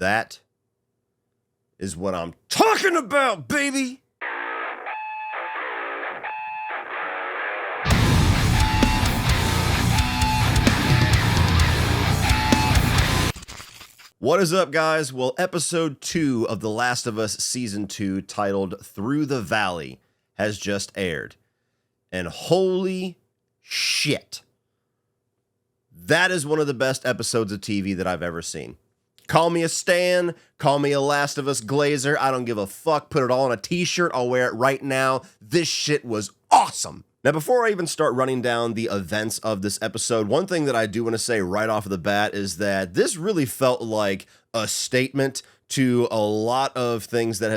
that is what I'm talking about, baby! What is up, guys? Well, episode 2 of The Last of Us Season 2, titled Through the Valley, has just aired. And holy shit, that is one of the best episodes of TV that I've ever seen. Call me a stan, call me a Last of Us glazer, I don't give a fuck, put it all on a t-shirt, I'll wear it right now. This shit was awesome. Now, before I even start running down the events of this episode, one thing that I do want to say right off of the bat is that this really felt like a statement to a lot of things that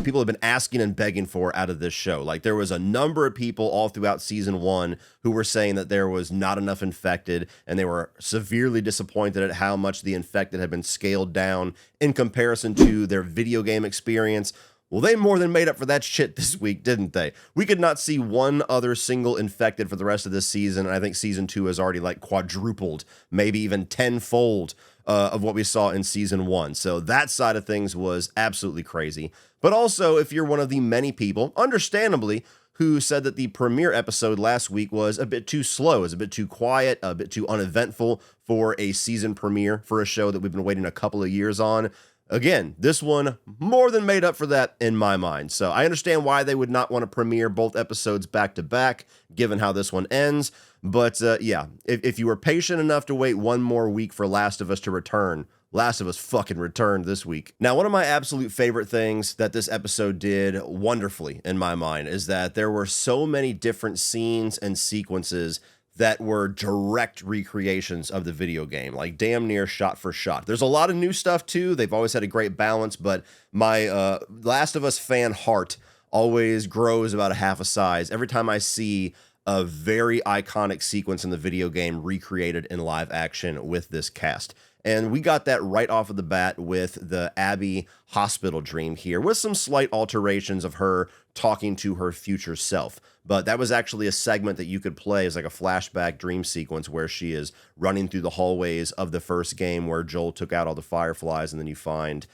people have been asking and begging for out of this show. Like, there was a number of people all throughout season 1 who were saying that there was not enough infected, and they were severely disappointed at how much the infected had been scaled down in comparison to their video game experience. Well, they more than made up for that shit this week, didn't they? We could not see one other single infected for the rest of this season, and I think season 2 has already like quadrupled, maybe even tenfold of what we saw in season 1. So that side of things was absolutely crazy. But also, if you're one of the many people, understandably, who said that the premiere episode last week was a bit too slow, is a bit too quiet, a bit too uneventful for a season premiere for a show that we've been waiting a couple of years on, again, this one more than made up for that in my mind. So I understand why they would not want to premiere both episodes back to back, given how this one ends. But yeah, if you were patient enough to wait one more week for Last of Us to return, Last of Us fucking returned this week. Now, one of my absolute favorite things that this episode did wonderfully in my mind is that there were so many different scenes and sequences that were direct recreations of the video game, like damn near shot for shot. There's a lot of new stuff too. They've always had a great balance, but my Last of Us fan heart always grows about a half a size every time I see a very iconic sequence in the video game recreated in live action with this cast. And we got that right off of the bat with the Abby hospital dream here, with some slight alterations of her talking to her future self. But that was actually a segment that you could play as like a flashback dream sequence where she is running through the hallways of the first game where Joel took out all the fireflies, and then you find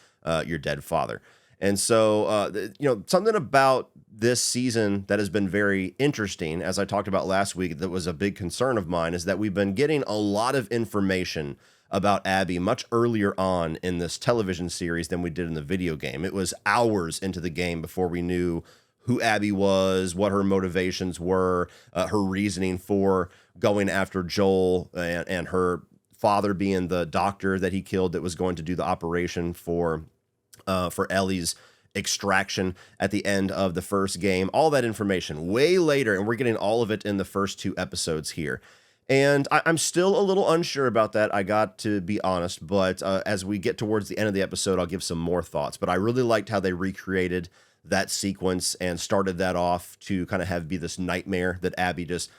your dead father. And so, something about this season that has been very interesting, as I talked about last week, that was a big concern of mine, is that we've been getting a lot of information about Abby much earlier on in this television series than we did in the video game. It was hours into the game before we knew who Abby was, what her motivations were, her reasoning for going after Joel, and her father being the doctor that he killed that was going to do the operation for Ellie's extraction at the end of the first game. All that information way later, and we're getting all of it in the first 2 episodes here. And I'm still a little unsure about that, I got to be honest, but as we get towards the end of the episode, I'll give some more thoughts. But I really liked how they recreated that sequence and started that off to kind of be this nightmare that Abby just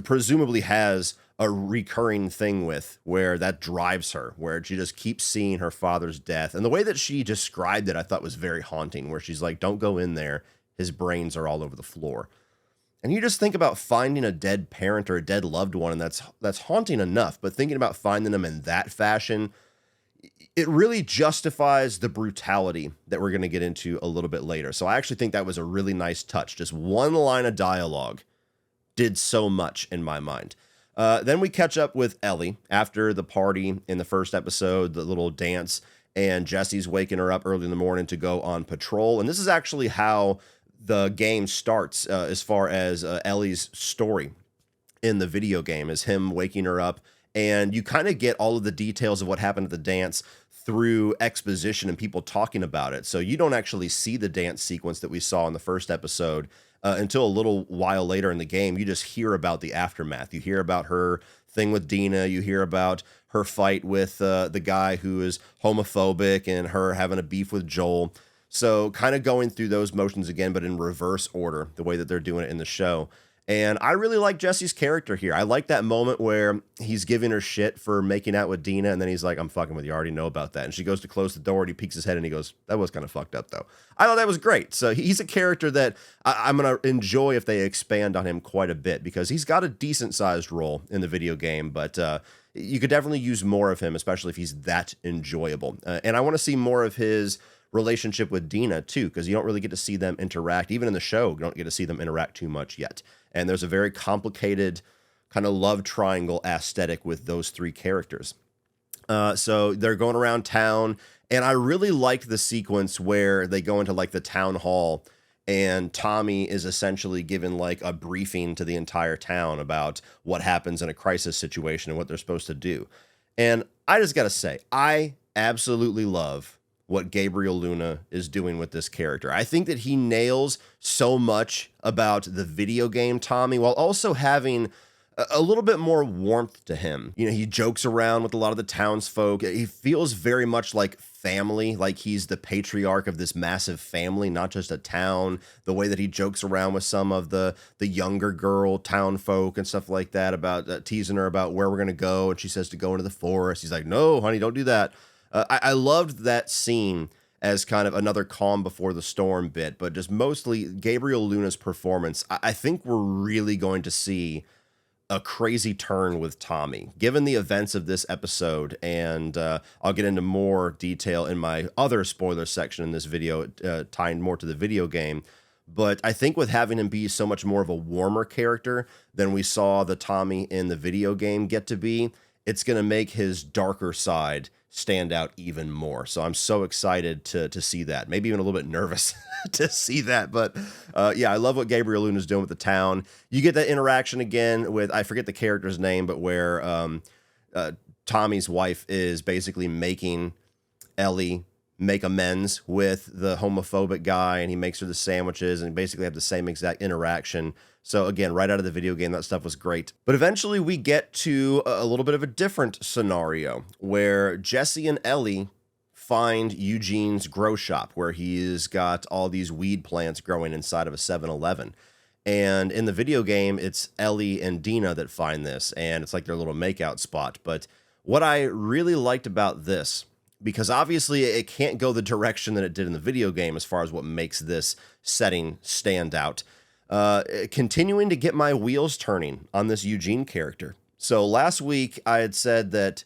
presumably has a recurring thing with, where that drives her, where she just keeps seeing her father's death. And the way that she described it, I thought was very haunting, where she's like, don't go in there, his brains are all over the floor. And you just think about finding a dead parent or a dead loved one, and that's haunting enough, but thinking about finding them in that fashion, it really justifies the brutality that we're going to get into a little bit later. So I actually think that was a really nice touch. Just one line of dialogue did so much in my mind. Then we catch up with Ellie after the party in the first episode, the little dance, and Jesse's waking her up early in the morning to go on patrol. And this is actually how the game starts as far as Ellie's story in the video game, is him waking her up, and you kind of get all of the details of what happened at the dance through exposition and people talking about it. So you don't actually see the dance sequence that we saw in the first episode until a little while later in the game. You just hear about the aftermath. You hear about her thing with Dina. You hear about her fight with the guy who is homophobic and her having a beef with Joel. So kind of going through those motions again, but in reverse order, the way that they're doing it in the show. And I really like Jesse's character here. I like that moment where he's giving her shit for making out with Dina, and then he's like, I'm fucking with you, I already know about that. And she goes to close the door, and he peeks his head, and he goes, that was kind of fucked up, though. I thought that was great. So he's a character that I'm going to enjoy if they expand on him quite a bit, because he's got a decent-sized role in the video game, but you could definitely use more of him, especially if he's that enjoyable. And I want to see more of his relationship with Dina too, because you don't really get to see them interact. Even in the show, you don't get to see them interact too much yet. And there's a very complicated kind of love triangle aesthetic with those three characters. So they're going around town, and I really liked the sequence where they go into like the town hall, and Tommy is essentially given like a briefing to the entire town about what happens in a crisis situation and what they're supposed to do. And I just got to say, I absolutely love what Gabriel Luna is doing with this character. I think that he nails so much about the video game Tommy while also having a little bit more warmth to him. You know, he jokes around with a lot of the townsfolk. He feels very much like family, like he's the patriarch of this massive family, not just a town. The way that he jokes around with some of the younger girl townfolk and stuff like that, about teasing her about where we're going to go. And she says to go into the forest. He's like, no, honey, don't do that. I loved that scene as kind of another calm before the storm bit, but just mostly Gabriel Luna's performance. I think we're really going to see a crazy turn with Tommy, given the events of this episode. And I'll get into more detail in my other spoiler section in this video, tying more to the video game. But I think with having him be so much more of a warmer character than we saw the Tommy in the video game get to be, it's going to make his darker side stand out even more. So I'm so excited to see that. Maybe even a little bit nervous to see that. But yeah, I love what Gabriel Luna is doing with the town. You get that interaction again with, I forget the character's name, but where Tommy's wife is basically making Ellie make amends with the homophobic guy, and he makes her the sandwiches and basically have the same exact interaction. So again, right out of the video game, that stuff was great. But eventually we get to a little bit of a different scenario where Jesse and Ellie find Eugene's grow shop, where he's got all these weed plants growing inside of a 7-Eleven. And in the video game, it's Ellie and Dina that find this, and it's like their little makeout spot. But what I really liked about this, because obviously it can't go the direction that it did in the video game as far as what makes this setting stand out, continuing to get my wheels turning on this Eugene character. So last week I had said that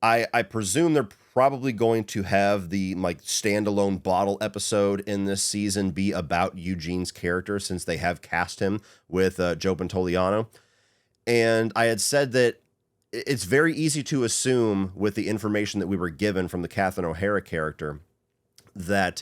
I presume they're probably going to have the like standalone bottle episode in this season be about Eugene's character, since they have cast him with Joe Pantoliano. And I had said that it's very easy to assume with the information that we were given from the Catherine O'Hara character that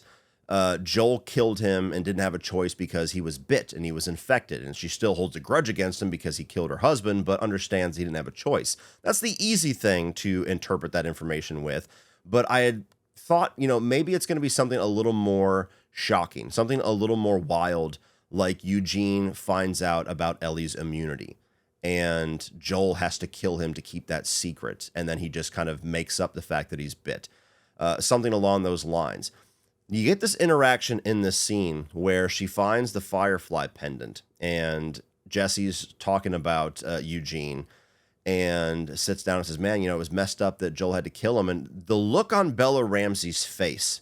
Joel killed him and didn't have a choice because he was bit and he was infected. And she still holds a grudge against him because he killed her husband, but understands he didn't have a choice. That's the easy thing to interpret that information with. But I had thought, you know, maybe it's going to be something a little more shocking, something a little more wild, like Eugene finds out about Ellie's immunity, and Joel has to kill him to keep that secret, and then he just kind of makes up the fact that he's bit. Something along those lines. You get this interaction in this scene where she finds the Firefly pendant, and Jesse's talking about Eugene, and sits down and says, man, you know, it was messed up that Joel had to kill him. And the look on Bella Ramsey's face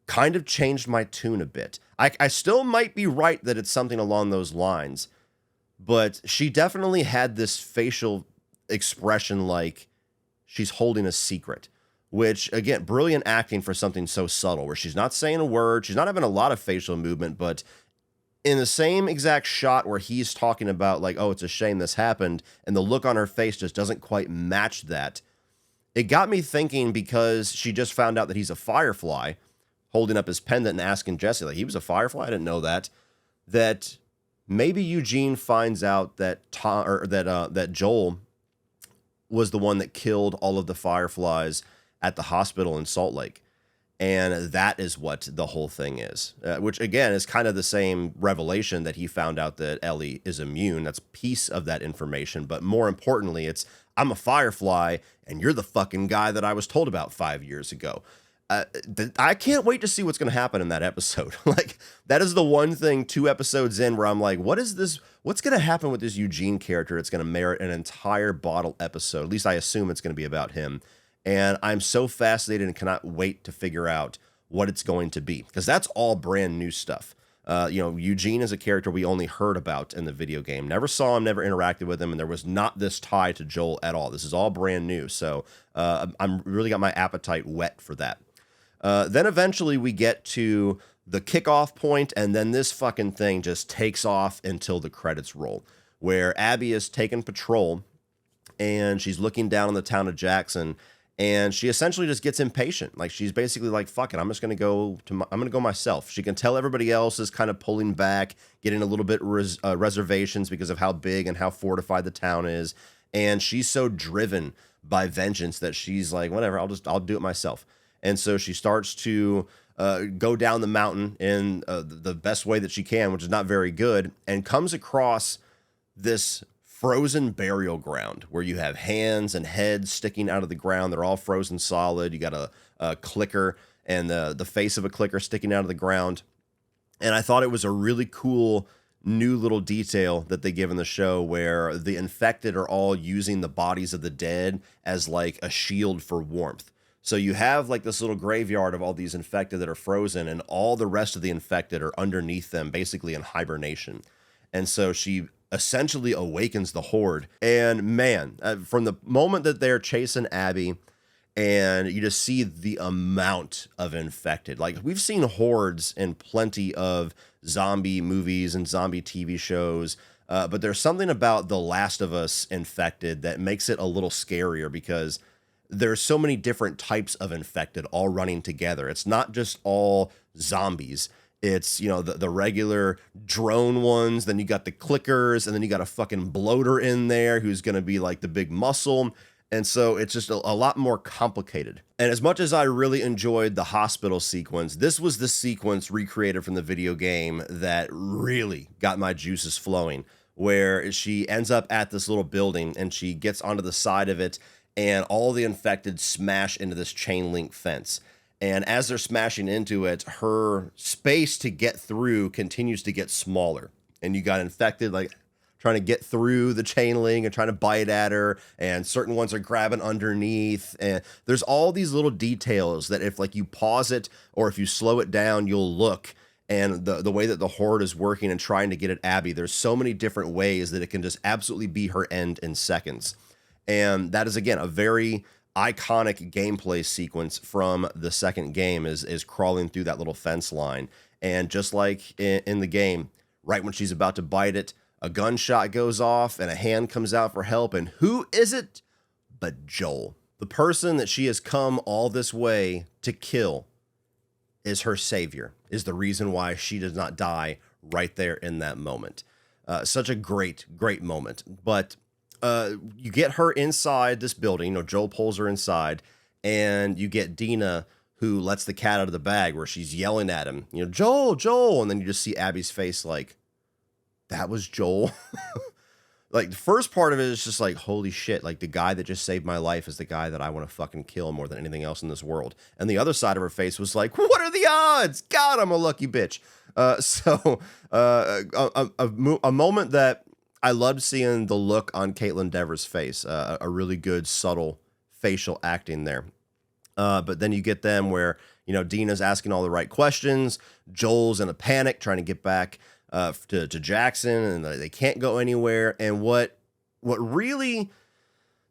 kind of changed my tune a bit. I still might be right that it's something along those lines, but she definitely had this facial expression like she's holding a secret, which, again, brilliant acting for something so subtle, where she's not saying a word, she's not having a lot of facial movement, but in the same exact shot where he's talking about, like, oh, it's a shame this happened, and the look on her face just doesn't quite match that, it got me thinking, because she just found out that he's a Firefly, holding up his pendant and asking Jesse, like, he was a Firefly? I didn't know that. That maybe Eugene finds out that that Joel was the one that killed all of the Fireflies at the hospital in Salt Lake. And that is what the whole thing is, which, again, is kind of the same revelation that he found out that Ellie is immune. That's a piece of that information. But more importantly, it's, I'm a Firefly, and you're the fucking guy that I was told about 5 years ago. I can't wait to see what's going to happen in that episode. Like, that is the one thing 2 episodes in where I'm like, what is this? What's going to happen with this Eugene character? It's going to merit an entire bottle episode. At least I assume it's going to be about him. And I'm so fascinated and cannot wait to figure out what it's going to be, because that's all brand new stuff. Eugene is a character we only heard about in the video game. Never saw him, never interacted with him, and there was not this tie to Joel at all. This is all brand new, so I'm really got my appetite whet for that. Then eventually we get to the kickoff point, and then this fucking thing just takes off until the credits roll, where Abby is taking patrol, and she's looking down on the town of Jackson, and she essentially just gets impatient. Like, she's basically like, fuck it, I'm going to go myself. She can tell everybody else is kind of pulling back, getting a little bit reservations because of how big and how fortified the town is. And she's so driven by vengeance that she's like, whatever, I'll do it myself. And so she starts to go down the mountain in the best way that she can, which is not very good, and comes across this frozen burial ground where you have hands and heads sticking out of the ground. They're all frozen solid. You got a clicker and the face of a clicker sticking out of the ground. And I thought it was a really cool new little detail that they give in the show where the infected are all using the bodies of the dead as like a shield for warmth. So you have like this little graveyard of all these infected that are frozen, and all the rest of the infected are underneath them, basically in hibernation. And so she essentially awakens the horde. And man, from the moment that they're chasing Abby, and you just see the amount of infected. Like, we've seen hordes in plenty of zombie movies and zombie TV shows, but there's something about The Last of Us infected that makes it a little scarier because there's so many different types of infected all running together. It's not just all zombies. It's, the regular drone ones. Then you got the clickers, and then you got a fucking bloater in there who's going to be like the big muscle. And so it's just a lot more complicated. And as much as I really enjoyed the hospital sequence, this was the sequence recreated from the video game that really got my juices flowing, where she ends up at this little building and she gets onto the side of it, and all the infected smash into this chain link fence. And as they're smashing into it, her space to get through continues to get smaller. And you got infected, like, trying to get through the chain link and trying to bite at her. And certain ones are grabbing underneath. And there's all these little details that if, like, you pause it or if you slow it down, you'll look. And the way that the horde is working and trying to get at Abby, there's so many different ways that it can just absolutely be her end in seconds. And that is, again, a very iconic gameplay sequence from the second game is crawling through that little fence line. And just like in the game, right when she's about to bite it, a gunshot goes off and a hand comes out for help. And who is it but Joel? The person that she has come all this way to kill is her savior, is the reason why she does not die right there in that moment. Such a great, great moment. But you get her inside this building. Joel pulls her inside, and you get Dina, who lets the cat out of the bag, where she's yelling at him, Joel, Joel. And then you just see Abby's face like, that was Joel. Like, the first part of it is just like, holy shit, like, the guy that just saved my life is the guy that I want to fucking kill more than anything else in this world. And the other side of her face was like, what are the odds? God, I'm a lucky bitch. A moment that I loved seeing the look on Caitlin Dever's face, a really good, subtle facial acting there. But then you get them where, Dina's asking all the right questions. Joel's in a panic trying to get back to Jackson, and they can't go anywhere. And what really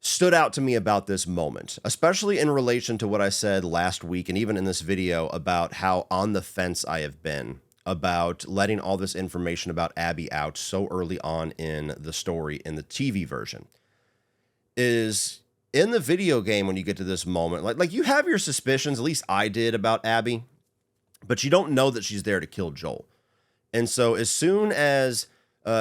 stood out to me about this moment, especially in relation to what I said last week and even in this video about how on the fence I have been about letting all this information about Abby out so early on in the story in the TV version, is in the video game when you get to this moment, like you have your suspicions, at least I did, about Abby, but you don't know that she's there to kill Joel. And so as soon as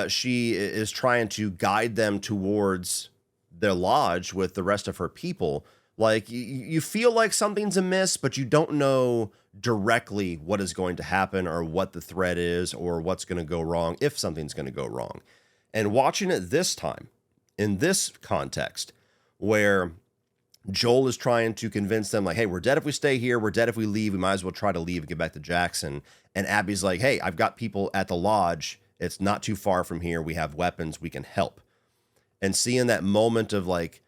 she is trying to guide them towards their lodge with the rest of her people, like you feel like something's amiss, but you don't know directly what is going to happen or what the threat is or what's going to go wrong, if something's going to go wrong. And watching it this time, in this context, where Joel is trying to convince them, like, hey, we're dead if we stay here. We're dead if we leave. We might as well try to leave and get back to Jackson. And Abby's like, hey, I've got people at the lodge. It's not too far from here. We have weapons. We can help. And seeing that moment of, like,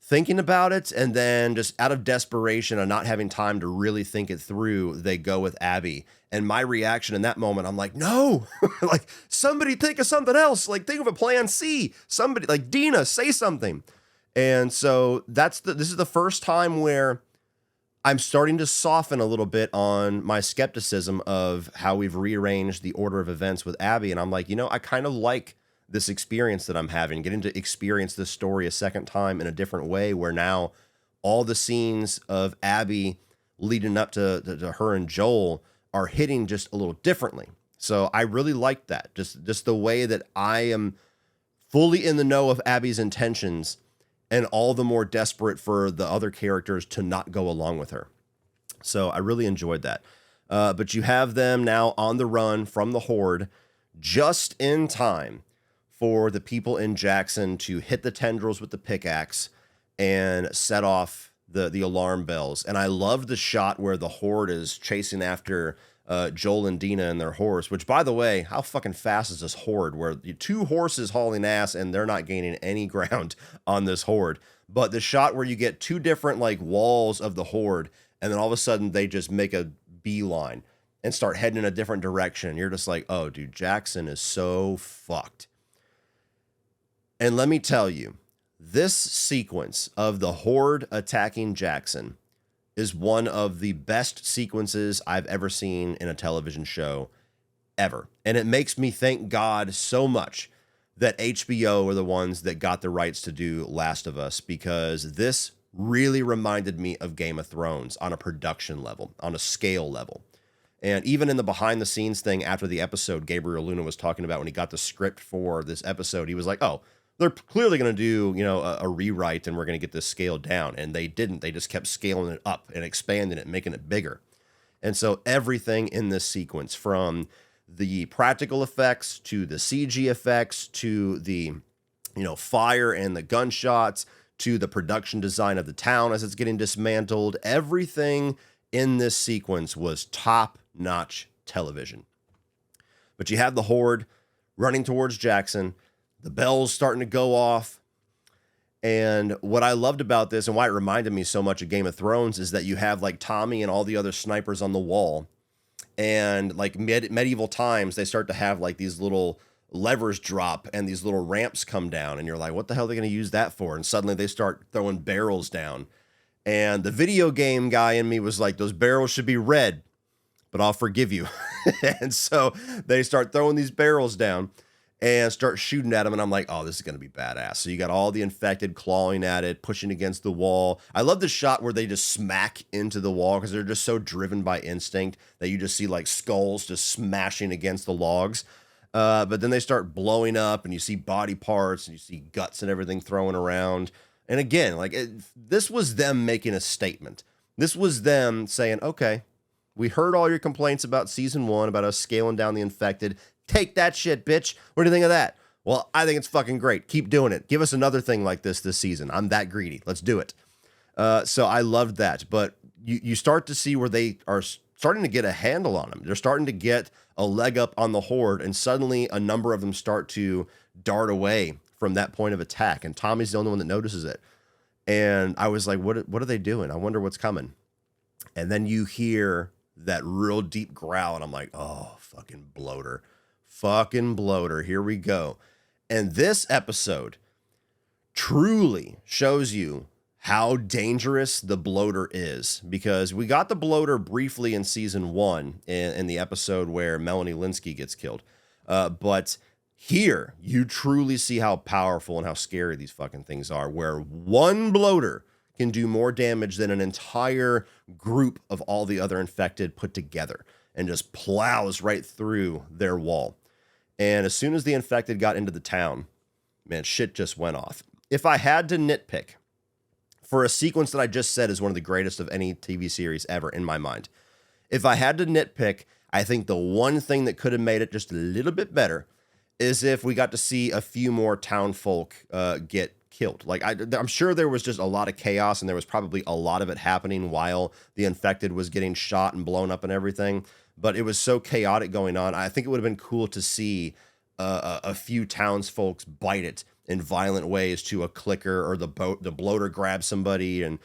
thinking about it, and then just out of desperation and not having time to really think it through, they go with Abby. And my reaction in that moment, I'm like, no, like somebody think of something else. Like think of a plan C. Somebody like Dina, say something. And so this is the first time where I'm starting to soften a little bit on my skepticism of how we've rearranged the order of events with Abby. And I'm like, I kind of like this experience that I'm having, getting to experience this story a second time in a different way, where now all the scenes of Abby leading up to her and Joel are hitting just a little differently. So I really like that. Just the way that I am fully in the know of Abby's intentions, and all the more desperate for the other characters to not go along with her. So I really enjoyed that. But you have them now on the run from the Horde, just in time for the people in Jackson to hit the tendrils with the pickaxe and set off the alarm bells. And I love the shot where the Horde is chasing after Joel and Dina and their horse, which, by the way, how fucking fast is this Horde, where two horses hauling ass and they're not gaining any ground on this Horde. But the shot where you get two different like walls of the Horde, and then all of a sudden they just make a beeline and start heading in a different direction. You're just like, oh, dude, Jackson is so fucked. And let me tell you, this sequence of the Horde attacking Jackson is one of the best sequences I've ever seen in a television show ever. And it makes me thank God so much that HBO are the ones that got the rights to do Last of Us, because this really reminded me of Game of Thrones on a production level, on a scale level. And even in the behind the scenes thing after the episode, Gabriel Luna was talking about when he got the script for this episode, he was like, oh, they're clearly going to do, a rewrite, and we're going to get this scaled down. And they didn't. They just kept scaling it up and expanding it, making it bigger. And so everything in this sequence, from the practical effects to the CG effects to the, fire and the gunshots to the production design of the town as it's getting dismantled, everything in this sequence was top-notch television. But you have the Horde running towards Jackson. The bells starting to go off. And what I loved about this, and why it reminded me so much of Game of Thrones, is that you have like Tommy and all the other snipers on the wall. And like medieval times, they start to have like these little levers drop and these little ramps come down. And you're like, what the hell are they going to use that for? And suddenly they start throwing barrels down. And the video game guy in me was like, those barrels should be red, but I'll forgive you. And so they start throwing these barrels down and start shooting at him, and I'm like, oh, this is going to be badass. So you got all the infected clawing at it, pushing against the wall. I love the shot where they just smack into the wall because they're just so driven by instinct that you just see like skulls just smashing against the logs. But then they start blowing up, and you see body parts, and you see guts and everything thrown around. And again, this was them making a statement. This was them saying, okay, we heard all your complaints about season 1, about us scaling down the infected. Take that shit, bitch. What do you think of that? Well, I think it's fucking great. Keep doing it. Give us another thing like this season. I'm that greedy. Let's do it. So I loved that. But you start to see where they are starting to get a handle on them. They're starting to get a leg up on the Horde, and suddenly a number of them start to dart away from that point of attack. And Tommy's the only one that notices it. And I was like, what are they doing? I wonder what's coming. And then you hear that real deep growl, and I'm like, oh, fucking bloater. Fucking bloater. Here we go. And this episode truly shows you how dangerous the bloater is, because we got the bloater briefly in season 1 in the episode where Melanie Linsky gets killed. But here you truly see how powerful and how scary these fucking things are, where one bloater can do more damage than an entire group of all the other infected put together, and just plows right through their wall. And as soon as the infected got into the town, man, shit just went off. If I had to nitpick for a sequence that I just said is one of the greatest of any TV series ever in my mind, if I had to nitpick, I think the one thing that could have made it just a little bit better is if we got to see a few more town folk get killed. Like I'm sure there was just a lot of chaos, and there was probably a lot of it happening while the infected was getting shot and blown up and everything. But it was so chaotic going on. I think it would have been cool to see a few townsfolk bite it in violent ways to a clicker, or the bloater grabs somebody and,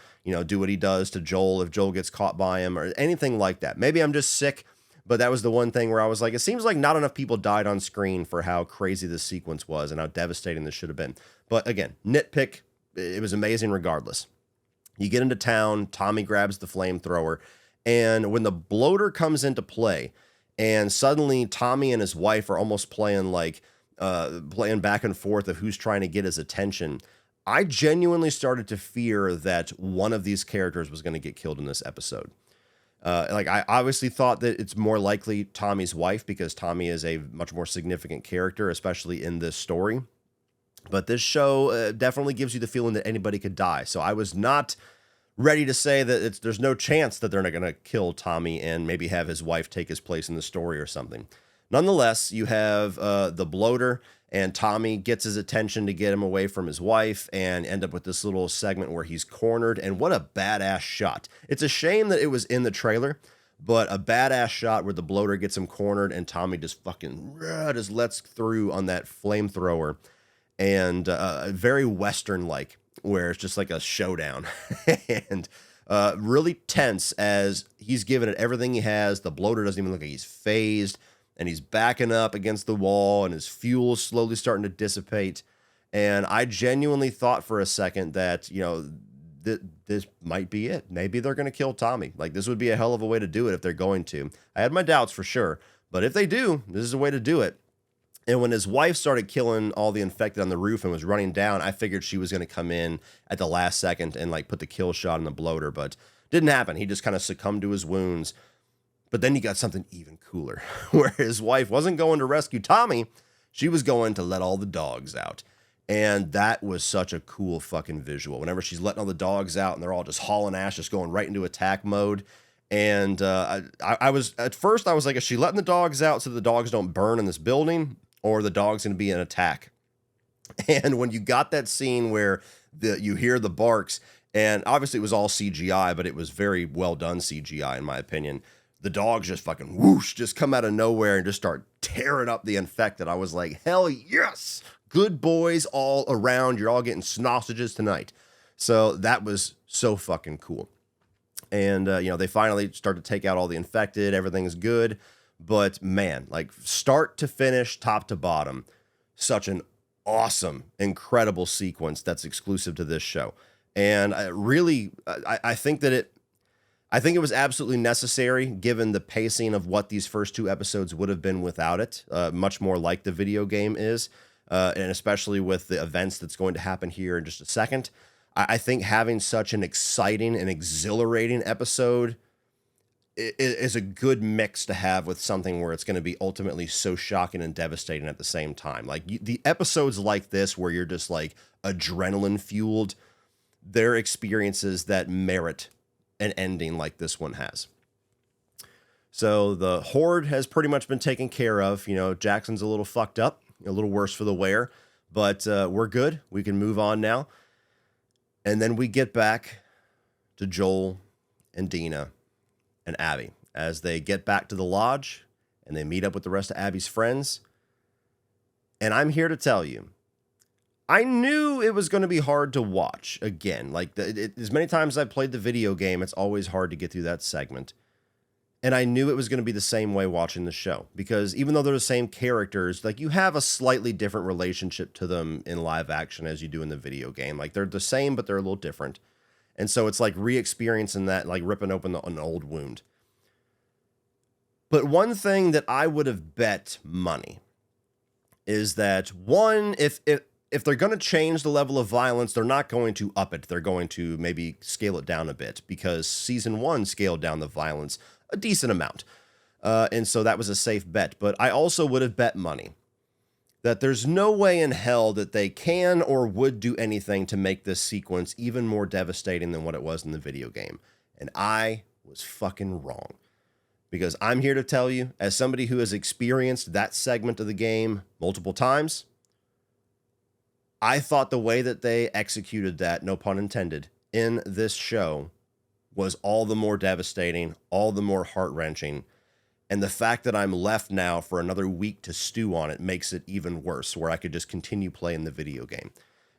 do what he does to Joel if Joel gets caught by him, or anything like that. Maybe I'm just sick, but that was the one thing where I was like, it seems like not enough people died on screen for how crazy this sequence was and how devastating this should have been. But again, nitpick, it was amazing regardless. You get into town, Tommy grabs the flamethrower, and when the bloater comes into play, and suddenly Tommy and his wife are almost playing back and forth of who's trying to get his attention, I genuinely started to fear that one of these characters was going to get killed in this episode. I obviously thought that it's more likely Tommy's wife, because Tommy is a much more significant character, especially in this story. But this show definitely gives you the feeling that anybody could die. So I was not ready to say that there's no chance that they're not going to kill Tommy and maybe have his wife take his place in the story or something. Nonetheless, you have the bloater, and Tommy gets his attention to get him away from his wife and end up with this little segment where he's cornered. And what a badass shot. It's a shame that it was in the trailer, but a badass shot where the bloater gets him cornered and Tommy just fucking just lets through on that flamethrower. And very Western-like, where it's just like a showdown. And really tense as he's giving it everything he has. The bloater doesn't even look like he's phased, and he's backing up against the wall, and his fuel's slowly starting to dissipate. And I genuinely thought for a second that, this might be it. Maybe they're going to kill Tommy. Like, this would be a hell of a way to do it if they're going to. I had my doubts for sure, but if they do, this is a way to do it. And when his wife started killing all the infected on the roof and was running down, I figured she was going to come in at the last second and put the kill shot on the bloater, but didn't happen. He just kind of succumbed to his wounds. But then you got something even cooler, where his wife wasn't going to rescue Tommy. She was going to let all the dogs out. And that was such a cool fucking visual. Whenever she's letting all the dogs out and they're all just hauling ass, just going right into attack mode. And I was, at first I was like, is she letting the dogs out so the dogs don't burn in this building? Or the dog's going to be an attack. And when you got that scene where you hear the barks, and obviously it was all CGI, but it was very well done CGI in my opinion. The dogs just fucking whoosh, just come out of nowhere and just start tearing up the infected. I was like, hell yes, good boys all around. You're all getting sausages tonight. So that was so fucking cool. And, they finally start to take out all the infected. Everything's good. But man, start to finish, top to bottom, such an awesome, incredible sequence that's exclusive to this show. And I think it was absolutely necessary given the pacing of what these first two episodes would have been without it, much more like the video game is, and especially with the events that's going to happen here in just a second. I think having such an exciting and exhilarating episode is a good mix to have with something where it's going to be ultimately so shocking and devastating at the same time. The episodes like this, where you're just adrenaline fueled, they're experiences that merit an ending like this one has. So the horde has pretty much been taken care of. Jackson's a little fucked up, a little worse for the wear, but we're good. We can move on now. And then we get back to Joel and Dina and Abby as they get back to the lodge and they meet up with the rest of Abby's friends. And I'm here to tell you, I knew it was going to be hard to watch again. As many times as I've played the video game, it's always hard to get through that segment. And I knew it was going to be the same way watching the show, because even though they're the same characters, you have a slightly different relationship to them in live action as you do in the video game. They're the same, but they're a little different. And so it's re-experiencing that, ripping open an old wound. But one thing that I would have bet money is that, one, if they're going to change the level of violence, they're not going to up it. They're going to maybe scale it down a bit, because season 1 scaled down the violence a decent amount. And so that was a safe bet. But I also would have bet money that there's no way in hell that they can or would do anything to make this sequence even more devastating than what it was in the video game. And I was fucking wrong. Because I'm here to tell you, as somebody who has experienced that segment of the game multiple times, I thought the way that they executed that, no pun intended, in this show was all the more devastating, all the more heart-wrenching. And the fact that I'm left now for another week to stew on it makes it even worse, where I could just continue playing the video game.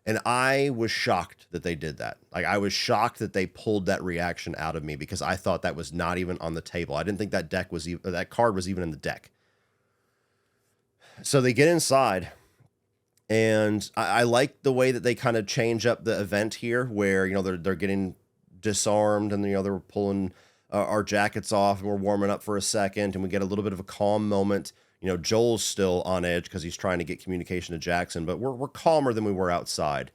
And I was shocked that they did that. Like, I was shocked that they pulled that reaction out of me, because I thought that was not even on the table. I didn't think that deck was even, that card was even in the deck. So they get inside, and I like the way that they kind of change up the event here, where, you know, they're getting disarmed, and, you know, they're pulling our jackets off, and we're warming up for a second, and we get a little bit of a calm moment. You know, Joel's still on edge because he's trying to get communication to Jackson, but we're calmer than we were outside.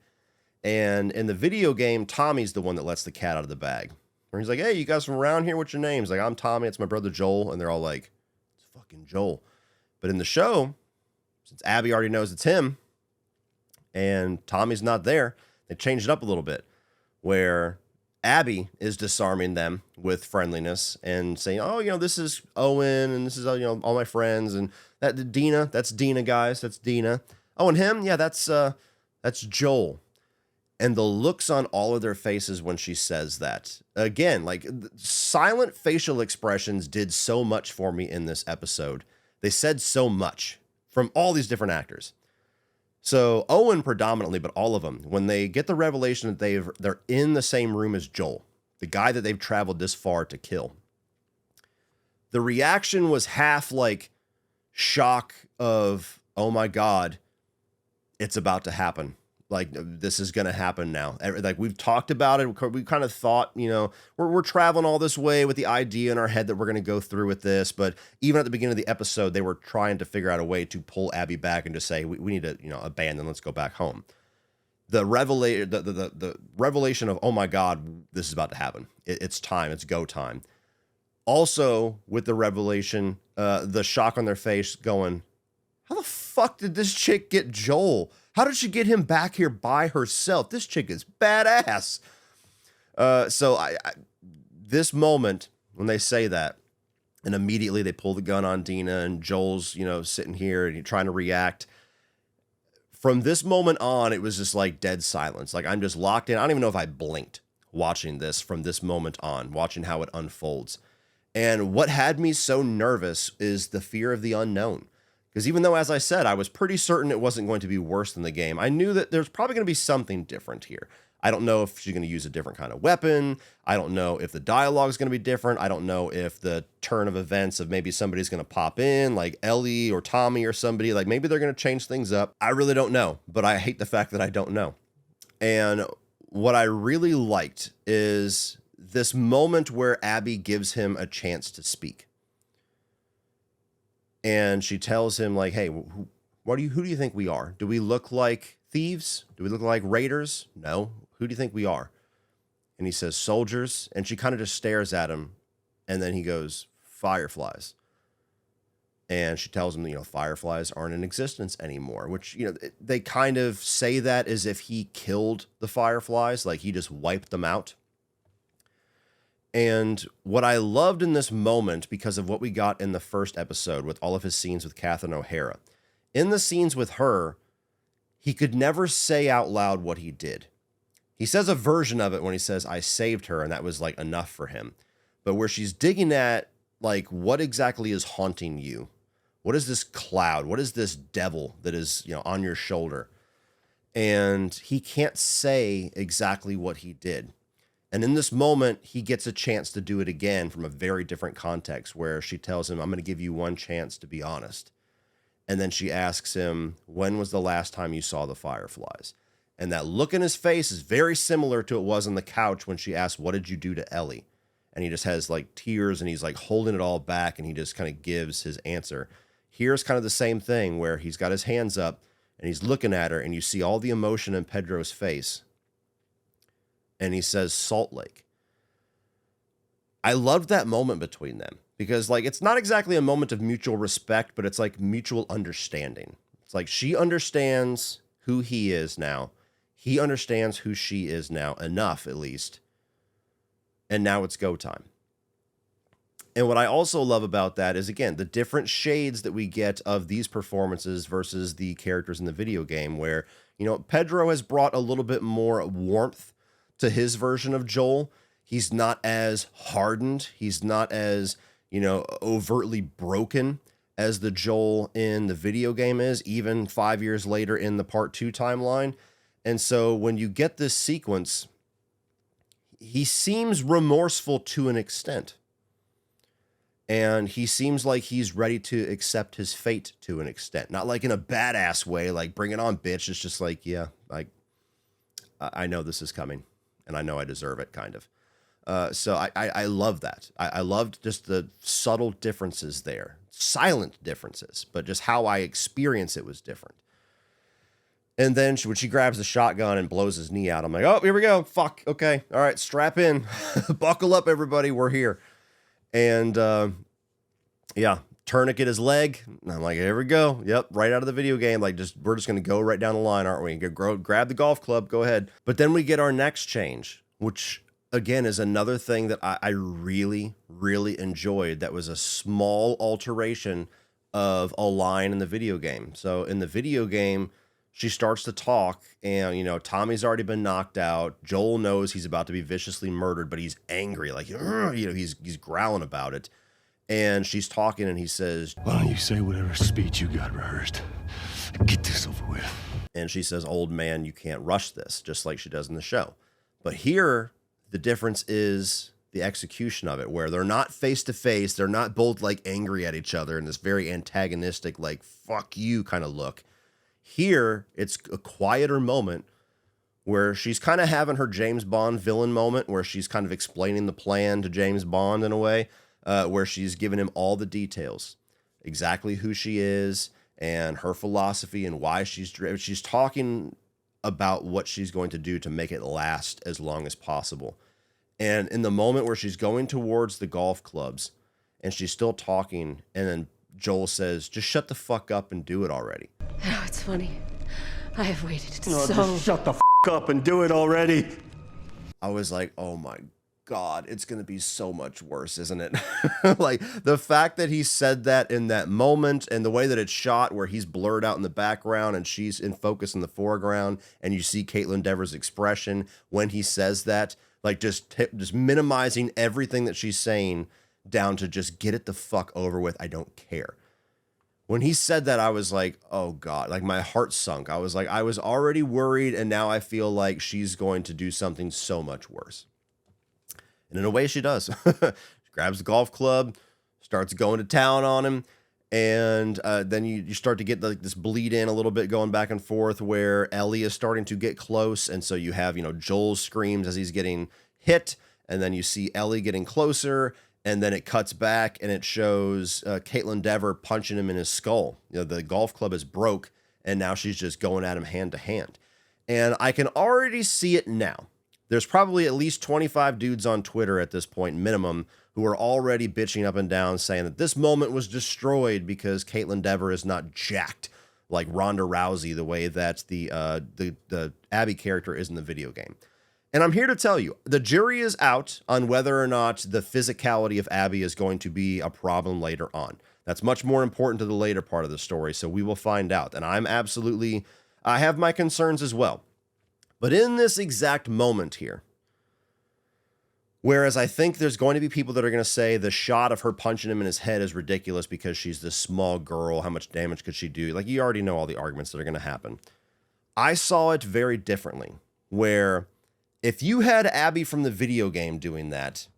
And in the video game, Tommy's the one that lets the cat out of the bag. Where he's like, "Hey, you guys from around here? What's your names?" Like, "I'm Tommy. It's my brother Joel." And they're all like, "It's fucking Joel." But in the show, since Abby already knows it's him, and Tommy's not there, they changed it up a little bit, where Abby is disarming them with friendliness and saying, "Oh, you know, this is Owen, and this is, you know, all my friends, and that Dina, that's Dina, guys, that's Dina. Oh, and him, yeah, that's Joel." And the looks on all of their faces when she says that, again, like, silent facial expressions did so much for me in this episode. They said so much from all these different actors. So Owen predominantly, but all of them, when they get the revelation that they're in the same room as Joel, the guy that they've traveled this far to kill, the reaction was half like shock of, "Oh my God, it's about to happen. Like, this is going to happen now." Like, we've talked about it. We kind of thought, you know, we're traveling all this way with the idea in our head that we're going to go through with this. But even at the beginning of the episode, they were trying to figure out a way to pull Abby back and just say, we need to, you know, abandon, let's go back home. The revelation of, "Oh my God, this is about to happen. It's time. It's go time." Also, with the revelation, the shock on their face going, "How the fuck did this chick get Joel? How did she get him back here by herself? This chick is badass." So this moment, when they say that, and immediately they pull the gun on Dina, and Joel's, you know, sitting here and he's trying to react. From this moment on, it was just like dead silence. Like, I'm just locked in. I don't even know if I blinked watching this from this moment on, watching how it unfolds. And what had me so nervous is the fear of the unknown. Because even though, as I said, I was pretty certain it wasn't going to be worse than the game, I knew that there's probably going to be something different here. I don't know if she's going to use a different kind of weapon. I don't know if the dialogue is going to be different. I don't know if the turn of events of maybe somebody's going to pop in, like Ellie or Tommy or somebody. Like, maybe they're going to change things up. I really don't know, but I hate the fact that I don't know. And what I really liked is this moment where Abby gives him a chance to speak. And she tells him, like, "Hey, who do you think we are? Do we look like thieves? Do we look like raiders? No. Who do you think we are?" And he says, "Soldiers." And she kind of just stares at him. And then he goes, "Fireflies." And she tells him, you know, fireflies aren't in existence anymore, which, you know, they kind of say that as if he killed the fireflies, like he just wiped them out. And what I loved in this moment, because of what we got in the first episode with all of his scenes with Catherine O'Hara, in the scenes with her, he could never say out loud what he did. He says a version of it when he says, "I saved her," and that was like enough for him. But where she's digging at, like, what exactly is haunting you? What is this cloud? What is this devil that is, you know, on your shoulder? And he can't say exactly what he did. And in this moment, he gets a chance to do it again from a very different context, where she tells him, "I'm going to give you one chance to be honest." And then she asks him, "When was the last time you saw the fireflies?" And that look in his face is very similar to it was on the couch when she asked, "What did you do to Ellie?" And he just has like tears, and he's like holding it all back, and he just kind of gives his answer. Here's kind of the same thing, where he's got his hands up and he's looking at her, and you see all the emotion in Pedro's face. And he says, "Salt Lake." I loved that moment between them, because, like, it's not exactly a moment of mutual respect, but it's like mutual understanding. It's like she understands who he is now. He understands who she is now, enough at least. And now it's go time. And what I also love about that is, again, the different shades that we get of these performances versus the characters in the video game, where, you know, Pedro has brought a little bit more warmth to his version of Joel. He's not as hardened. He's not as, overtly broken as the Joel in the video game is, even 5 years later in the part 2 timeline. And so when you get this sequence, he seems remorseful to an extent. And he seems like he's ready to accept his fate to an extent. Not like in a badass way, like bring it on, bitch. It's just like, yeah, I know this is coming and I know I deserve it, kind of. So I love that. I loved just the subtle differences there. Silent differences, but just how I experience it was different. And then when she grabs the shotgun and blows his knee out, I'm like, oh, here we go. Fuck. Okay. All right. Strap in. Buckle up, everybody. We're here. And tourniquet his leg. And I'm like, here we go. Yep. Right out of the video game. Like, we're just going to go right down the line, aren't we? Grab the golf club. Go ahead. But then we get our next change, which again is another thing that I really, really enjoyed. That was a small alteration of a line in the video game. So in the video game, she starts to talk and, Tommy's already been knocked out. Joel knows he's about to be viciously murdered, but he's angry. Like, he's growling about it. And she's talking and he says, why don't you say whatever speech you got rehearsed? Get this over with. And she says, old man, you can't rush this, just like she does in the show. But here, the difference is the execution of it, where they're not face to face. They're not both like angry at each other in this very antagonistic, like, fuck you kind of look. Here, it's a quieter moment where she's kind of having her James Bond villain moment, where she's kind of explaining the plan to James Bond in a way, where she's giving him all the details, exactly who she is and her philosophy and why she's talking about what she's going to do to make it last as long as possible. And in the moment where she's going towards the golf clubs and she's still talking, and then Joel says, just shut the fuck up and do it already. Oh, it's funny. I have waited Just shut the up and do it already. I was like, oh my God, it's going to be so much worse, isn't it? Like the fact that he said that in that moment and the way that it's shot, where he's blurred out in the background and she's in focus in the foreground, and you see Caitlin Dever's expression when he says that, like just minimizing everything that she's saying down to just get it the fuck over with. I don't care. When he said that, I was like, oh God, like my heart sunk. I was already worried, and now I feel like she's going to do something so much worse. And in a way she does. She grabs the golf club, starts going to town on him, and then you start to get like this bleed in a little bit, going back and forth, where Ellie is starting to get close. And so you have, Joel's screams as he's getting hit, and then you see Ellie getting closer. And then it cuts back and it shows Caitlin Dever punching him in his skull. The golf club is broke, and now she's just going at him hand to hand. And I can already see it now. There's probably at least 25 dudes on Twitter at this point, minimum, who are already bitching up and down, saying that this moment was destroyed because Caitlin Dever is not jacked like Ronda Rousey, the way that the Abby character is in the video game. And I'm here to tell you, the jury is out on whether or not the physicality of Abby is going to be a problem later on. That's much more important to the later part of the story, so we will find out. And I have my concerns as well. But in this exact moment here, whereas I think there's going to be people that are going to say the shot of her punching him in his head is ridiculous because she's this small girl, how much damage could she do? Like, you already know all the arguments that are going to happen. I saw it very differently, where if you had Abby from the video game doing that,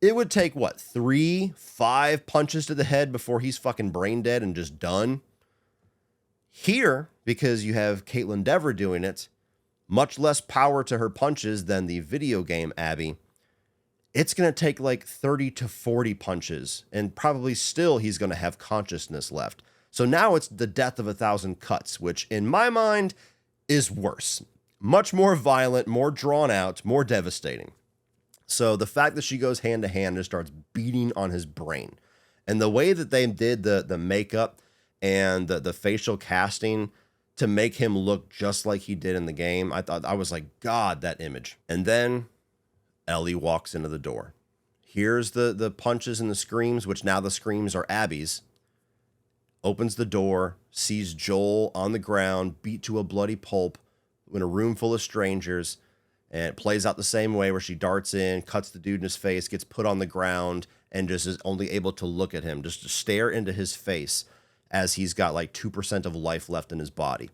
it would take, 3-5 punches to the head before he's fucking brain dead and just done? Here, because you have Caitlin Dever doing it, much less power to her punches than the video game Abby, it's going to take like 30 to 40 punches, and probably still he's going to have consciousness left. So now it's the death of 1,000 cuts, which in my mind is worse. Much more violent, more drawn out, more devastating. So the fact that she goes hand to hand and starts beating on his brain, and the way that they did the makeup and the facial casting to make him look just like he did in the game, I was like, God, that image. And then Ellie walks into the door. Hears the punches and the screams, which now the screams are Abby's. Opens the door, sees Joel on the ground, beat to a bloody pulp, in a room full of strangers, And it plays out the same way where she darts in, cuts the dude in his face, gets put on the ground, and just is only able to look at him, just to stare into his face as he's got like 2% of life left in his body.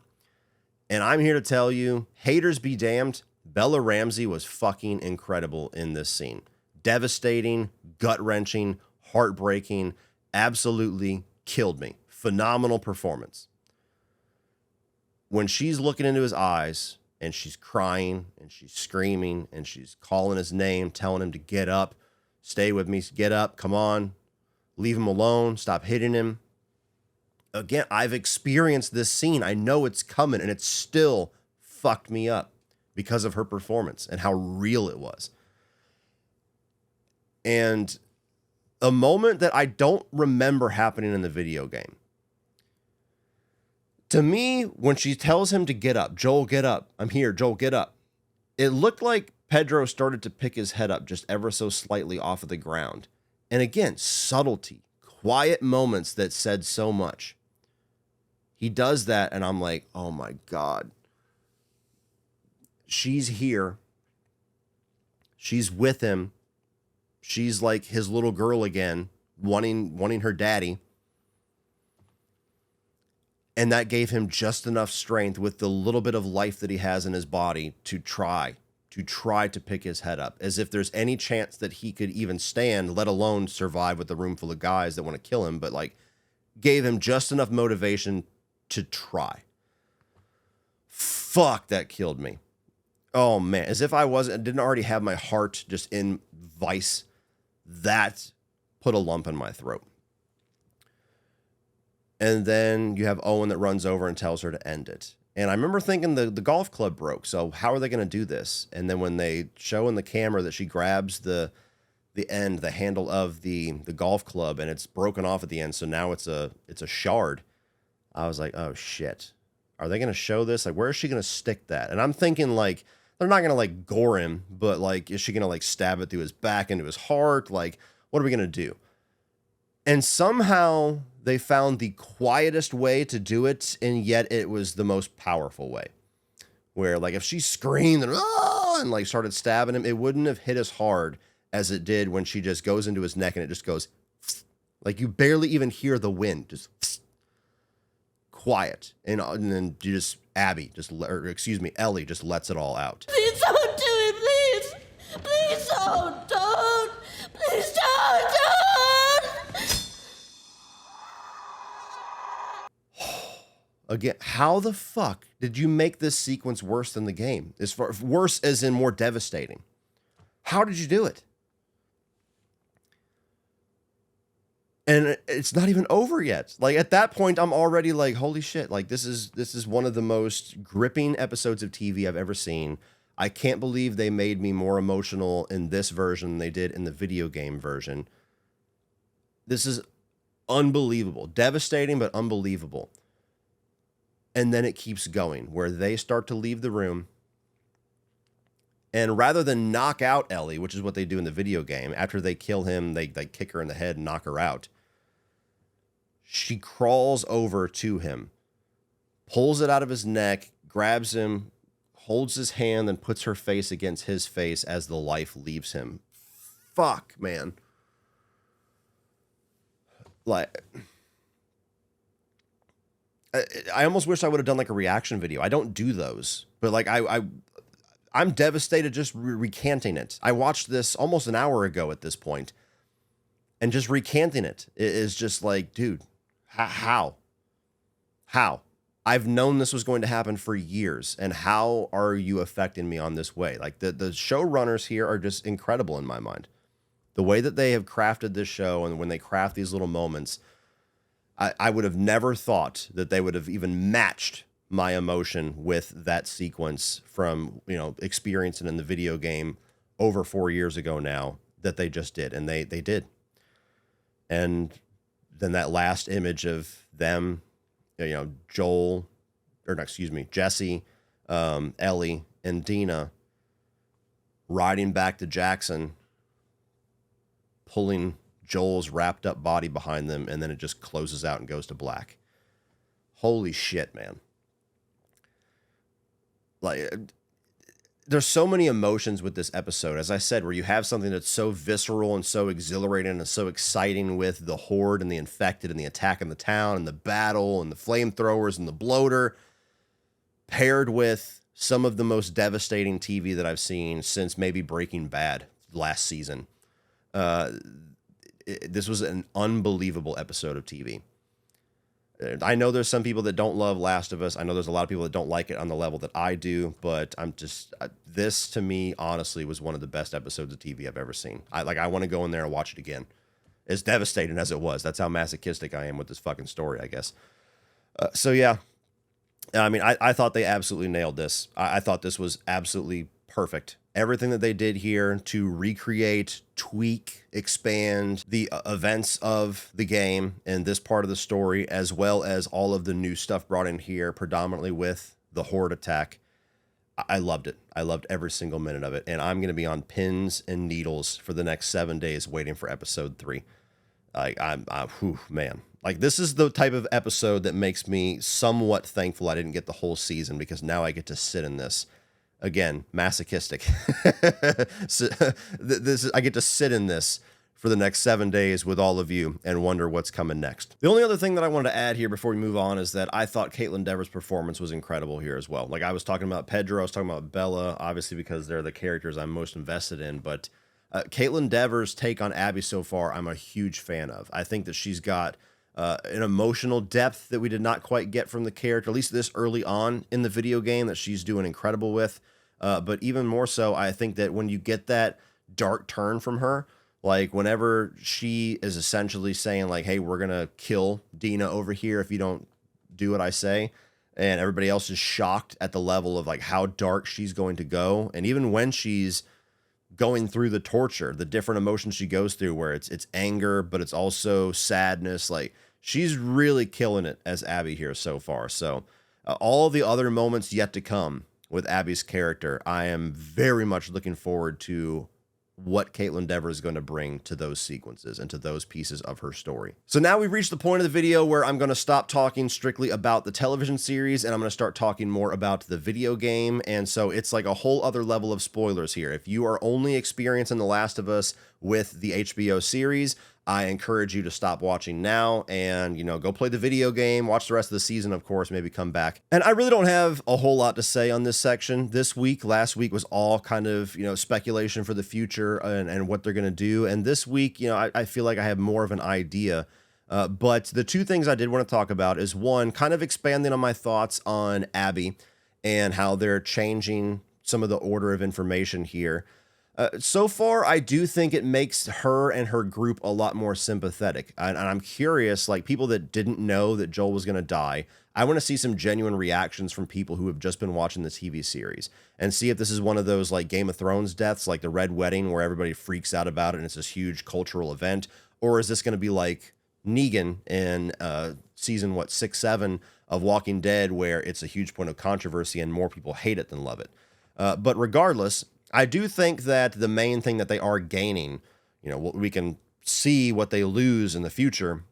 And I'm here to tell you, haters be damned, Bella Ramsey was fucking incredible in this scene. Devastating, gut-wrenching, heartbreaking, absolutely killed me. Phenomenal performance. When she's looking into his eyes and she's crying and she's screaming and she's calling his name, telling him to get up, stay with me, get up, come on, leave him alone, stop hitting him. Again, I've experienced this scene. I know it's coming, and it still fucked me up because of her performance and how real it was. And a moment that I don't remember happening in the video game. To me, when she tells him to get up, Joel, get up. I'm here, Joel, get up. It looked like Pedro started to pick his head up just ever so slightly off of the ground. And again, subtlety, quiet moments that said so much. He does that, and I'm like, oh my God. She's here. She's with him. She's like his little girl again, wanting her daddy. And that gave him just enough strength with the little bit of life that he has in his body to try to pick his head up, as if there's any chance that he could even stand, let alone survive with a room full of guys that want to kill him, but like gave him just enough motivation to try. Fuck, that killed me. Oh man, as if I didn't already have my heart just in vice. That put a lump in my throat. And then you have Owen that runs over and tells her to end it. And I remember thinking the golf club broke, so how are they going to do this? And then when they show in the camera that she grabs the handle of the golf club, and it's broken off at the end, so now it's a shard. I was like, oh shit. Are they going to show this? Like, where is she going to stick that? And I'm thinking like, they're not going to like gore him, but like, is she going to like stab it through his back into his heart? Like, what are we going to do? And somehow they found the quietest way to do it, and yet it was the most powerful way. Where like if she screamed and, oh, and like started stabbing him, it wouldn't have hit as hard as it did when she just goes into his neck and it just goes like you barely even hear the wind, just quiet. And then you just Ellie just lets it all out. Please don't do it, please. Please don't. Please don't. Again, how the fuck did you make this sequence worse than the game? As far worse as in more devastating. How did you do it? And it's not even over yet. Like at that point, I'm already like, holy shit. Like this is one of the most gripping episodes of TV I've ever seen. I can't believe they made me more emotional in this version than they did in the video game version. This is unbelievable. Devastating, but unbelievable. And then it keeps going where they start to leave the room. And rather than knock out Ellie, which is what they do in the video game, after they kill him, they kick her in the head and knock her out. She crawls over to him, pulls it out of his neck, grabs him, holds his hand, and puts her face against his face as the life leaves him. Fuck, man. Like, I almost wish I would have done like a reaction video. I don't do those, but like I'm devastated just recanting it. I watched this almost an hour ago at this point, and just recanting it is just like, dude, how? I've known this was going to happen for years, and how are you affecting me on this way? Like the showrunners here are just incredible in my mind. The way that they have crafted this show, and when they craft these little moments, I would have never thought that they would have even matched my emotion with that sequence from, experiencing in the video game over 4 years ago now that they just did. And they did. And then that last image of them, Jesse, Ellie, and Dina riding back to Jackson, pulling Joel's wrapped up body behind them, and then it just closes out and goes to black. Holy shit, man. Like, there's so many emotions with this episode, as I said, where you have something that's so visceral and so exhilarating and so exciting with the horde and the infected and the attack in the town and the battle and the flamethrowers and the bloater, paired with some of the most devastating TV that I've seen since maybe Breaking Bad last season. This was an unbelievable episode of TV. I know there's some people that don't love Last of Us. I know there's a lot of people that don't like it on the level that I do, but this to me, honestly, was one of the best episodes of TV I've ever seen. I want to go in there and watch it again. As devastating as it was. That's how masochistic I am with this fucking story, I guess. So yeah, I mean, I thought they absolutely nailed this. I thought this was absolutely perfect. Everything that they did here to recreate, tweak, expand the events of the game and this part of the story, as well as all of the new stuff brought in here, predominantly with the horde attack. I loved it. I loved every single minute of it. And I'm going to be on pins and needles for the next 7 days waiting for episode 3. Man. Like, this is the type of episode that makes me somewhat thankful I didn't get the whole season, because now I get to sit in this. Again, masochistic. So, I get to sit in this for the next 7 days with all of you and wonder what's coming next. The only other thing that I wanted to add here before we move on is that I thought Caitlin Dever's performance was incredible here as well. Like, I was talking about Pedro, I was talking about Bella, obviously because they're the characters I'm most invested in, but Caitlin Dever's take on Abby so far, I'm a huge fan of. I think that she's got an emotional depth that we did not quite get from the character, at least this early on in the video game, that she's doing incredible with. But even more so, I think that when you get that dark turn from her, like whenever she is essentially saying like, hey, we're going to kill Dina over here if you don't do what I say, and everybody else is shocked at the level of like how dark she's going to go. And even when she's going through the torture, the different emotions she goes through, where it's anger, but it's also sadness. Like, she's really killing it as Abby here so far. So all the other moments yet to come with Abby's character, I am very much looking forward to what Caitlin Dever is going to bring to those sequences and to those pieces of her story. So now we've reached the point of the video where I'm going to stop talking strictly about the television series and I'm going to start talking more about the video game. And so it's like a whole other level of spoilers here. If you are only experiencing The Last of Us with the HBO series, I encourage you to stop watching now and, go play the video game, watch the rest of the season, of course, maybe come back. And I really don't have a whole lot to say on this section this week. Last week was all kind of, speculation for the future and what they're going to do. And this week, I feel like I have more of an idea. But the two things I did want to talk about is, one, kind of expanding on my thoughts on Abby and how they're changing some of the order of information here. So far, I do think it makes her and her group a lot more sympathetic. And I'm curious, like people that didn't know that Joel was going to die, I want to see some genuine reactions from people who have just been watching the TV series and see if this is one of those like Game of Thrones deaths, like the Red Wedding, where everybody freaks out about it and it's this huge cultural event. Or is this going to be like Negan in season, 6, 7 of Walking Dead, where it's a huge point of controversy and more people hate it than love it. But regardless, I do think that the main thing that they are gaining, we can see what they lose in the future,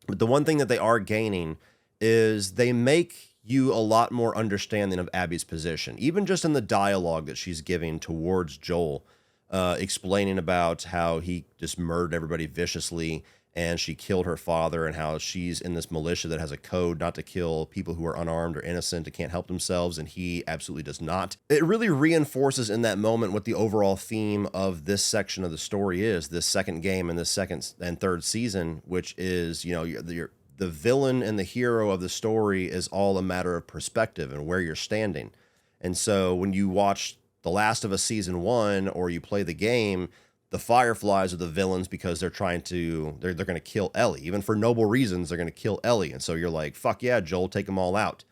but the one thing that they are gaining is they make you a lot more understanding of Abby's position, even just in the dialogue that she's giving towards Joel, explaining about how he just murdered everybody viciously and she killed her father, and how she's in this militia that has a code not to kill people who are unarmed or innocent and can't help themselves, and he absolutely does not. It really reinforces in that moment what the overall theme of this section of the story is, this second game and this second and third season, which is, the villain and the hero of the story is all a matter of perspective and where you're standing. And so when you watch The Last of Us Season 1 or you play the game, the Fireflies are the villains because they're going to kill Ellie. Even for noble reasons, they're going to kill Ellie. And so you're like, fuck yeah, Joel, take them all out.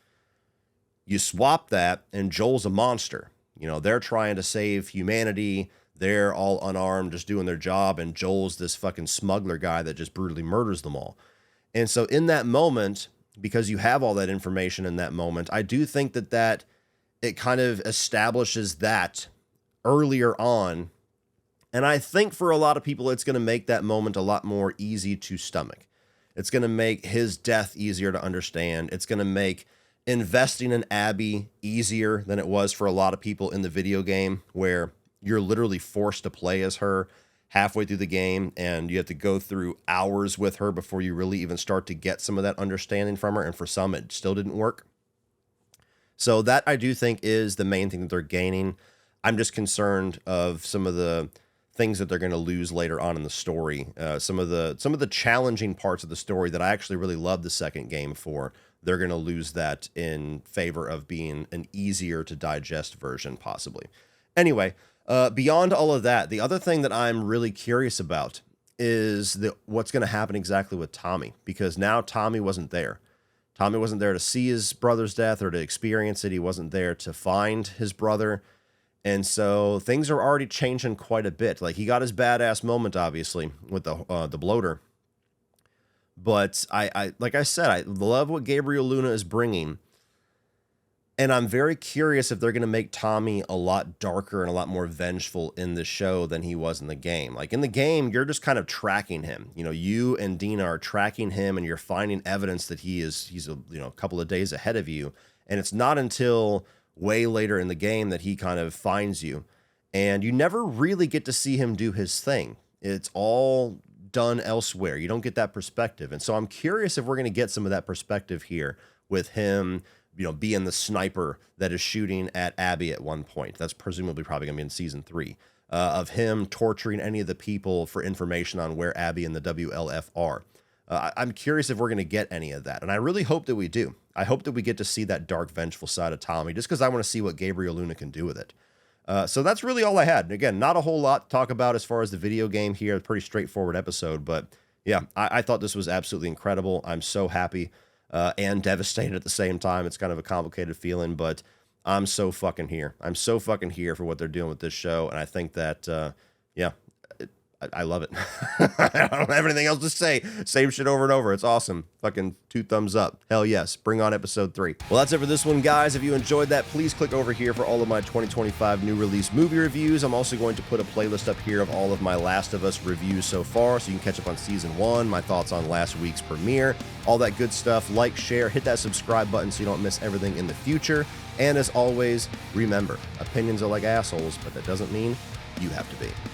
You swap that, and Joel's a monster. They're trying to save humanity. They're all unarmed, just doing their job. And Joel's this fucking smuggler guy that just brutally murders them all. And so in that moment, because you have all that information in that moment, I do think that it kind of establishes that earlier on. And I think for a lot of people, it's going to make that moment a lot more easy to stomach. It's going to make his death easier to understand. It's going to make investing in Abby easier than it was for a lot of people in the video game, where you're literally forced to play as her halfway through the game, and you have to go through hours with her before you really even start to get some of that understanding from her, and for some it still didn't work. So that, I do think, is the main thing that they're gaining. I'm just concerned of some of the things that they're going to lose later on in the story. Some of the challenging parts of the story that I actually really loved the second game for, they're going to lose that in favor of being an easier to digest version, possibly. Anyway, beyond all of that, the other thing that I'm really curious about is what's going to happen exactly with Tommy, because now Tommy wasn't there. Tommy wasn't there to see his brother's death or to experience it. He wasn't there to find his brother. And so things are already changing quite a bit. Like, he got his badass moment, obviously, with the bloater. But like I said, I love what Gabriel Luna is bringing. And I'm very curious if they're going to make Tommy a lot darker and a lot more vengeful in the show than he was in the game. Like, in the game, you're just kind of tracking him. You know, you and Dina are tracking him, and you're finding evidence that he's a couple of days ahead of you. And it's not until way later in the game that he kind of finds you. And you never really get to see him do his thing. It's all done elsewhere. You don't get that perspective. And so I'm curious if we're going to get some of that perspective here with him, you know, being the sniper that is shooting at Abby at one point. That's presumably probably going to be in season 3. Of him torturing any of the people for information on where Abby and the WLF are. I'm curious if we're going to get any of that. And I really hope that we do. I hope that we get to see that dark, vengeful side of Tommy, just because I want to see what Gabriel Luna can do with it. So that's really all I had. Again, not a whole lot to talk about as far as the video game here. Pretty straightforward episode. But yeah, I thought this was absolutely incredible. I'm so happy. And devastated at the same time. It's kind of a complicated feeling, but I'm so fucking here. I'm so fucking here for what they're doing with this show, and I think that, I love it. I don't have anything else to say. Same shit over and over. It's awesome. Fucking 2 thumbs up. Hell yes. Bring on episode 3. Well, that's it for this one, guys. If you enjoyed that, please click over here for all of my 2025 new release movie reviews. I'm also going to put a playlist up here of all of my Last of Us reviews so far, so you can catch up on season 1, my thoughts on last week's premiere, all that good stuff. Like, share, hit that subscribe button so you don't miss everything in the future. And as always, remember, opinions are like assholes, but that doesn't mean you have to be.